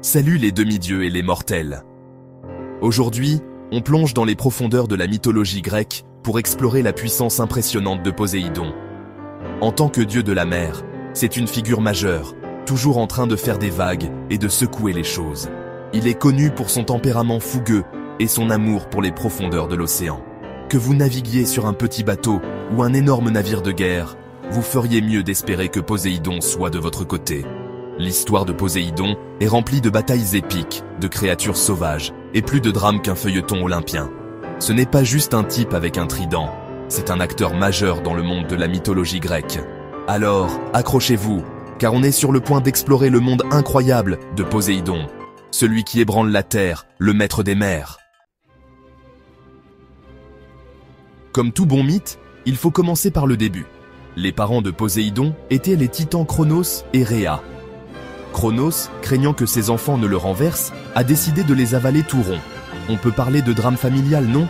Salut les demi-dieux et les mortels. Aujourd'hui, on plonge dans les profondeurs de la mythologie grecque pour explorer la puissance impressionnante de Poséidon. En tant que dieu de la mer, c'est une figure majeure, toujours en train de faire des vagues et de secouer les choses. Il est connu pour son tempérament fougueux et son amour pour les profondeurs de l'océan. Que vous naviguiez sur un petit bateau ou un énorme navire de guerre, vous feriez mieux d'espérer que Poséidon soit de votre côté. L'histoire de Poséidon est remplie de batailles épiques, de créatures sauvages, et plus de drames qu'un feuilleton olympien. Ce n'est pas juste un type avec un trident, c'est un acteur majeur dans le monde de la mythologie grecque. Alors, accrochez-vous, car on est sur le point d'explorer le monde incroyable de Poséidon, celui qui ébranle la terre, le maître des mers. Comme tout bon mythe, il faut commencer par le début. Les parents de Poséidon étaient les titans Cronos et Rhéa. Cronos, craignant que ses enfants ne le renversent, a décidé de les avaler tout rond. On peut parler de drame familial, non?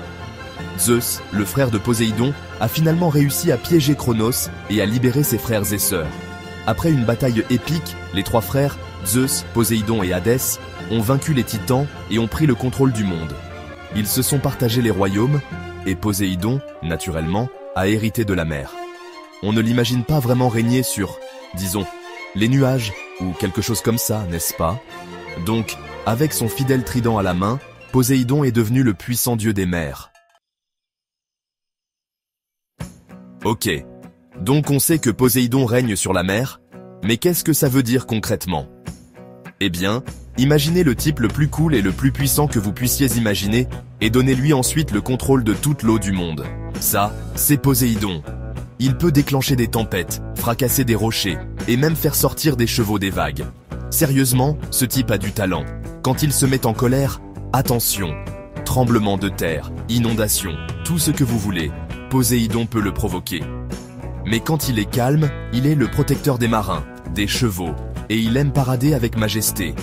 Zeus, le frère de Poséidon, a finalement réussi à piéger Cronos et à libérer ses frères et sœurs. Après une bataille épique, les trois frères, Zeus, Poséidon et Hadès, ont vaincu les titans et ont pris le contrôle du monde. Ils se sont partagés les royaumes, et Poséidon, naturellement, a hérité de la mer. On ne l'imagine pas vraiment régner sur, disons, les nuages, ou quelque chose comme ça, n'est-ce pas? Donc, avec son fidèle trident à la main, Poséidon est devenu le puissant dieu des mers. Ok, donc on sait que Poséidon règne sur la mer, mais qu'est-ce que ça veut dire concrètement? Eh bien, imaginez le type le plus cool et le plus puissant que vous puissiez imaginer, et donnez-lui ensuite le contrôle de toute l'eau du monde. Ça, c'est Poséidon. Il peut déclencher des tempêtes, fracasser des rochers, et même faire sortir des chevaux des vagues. Sérieusement, ce type a du talent. Quand il se met en colère, attention, tremblement de terre, inondation, tout ce que vous voulez, Poséidon peut le provoquer. Mais quand il est calme, il est le protecteur des marins, des chevaux, et il aime parader avec majesté.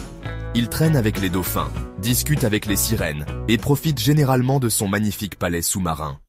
Il traîne avec les dauphins, discute avec les sirènes, et profite généralement de son magnifique palais sous-marin.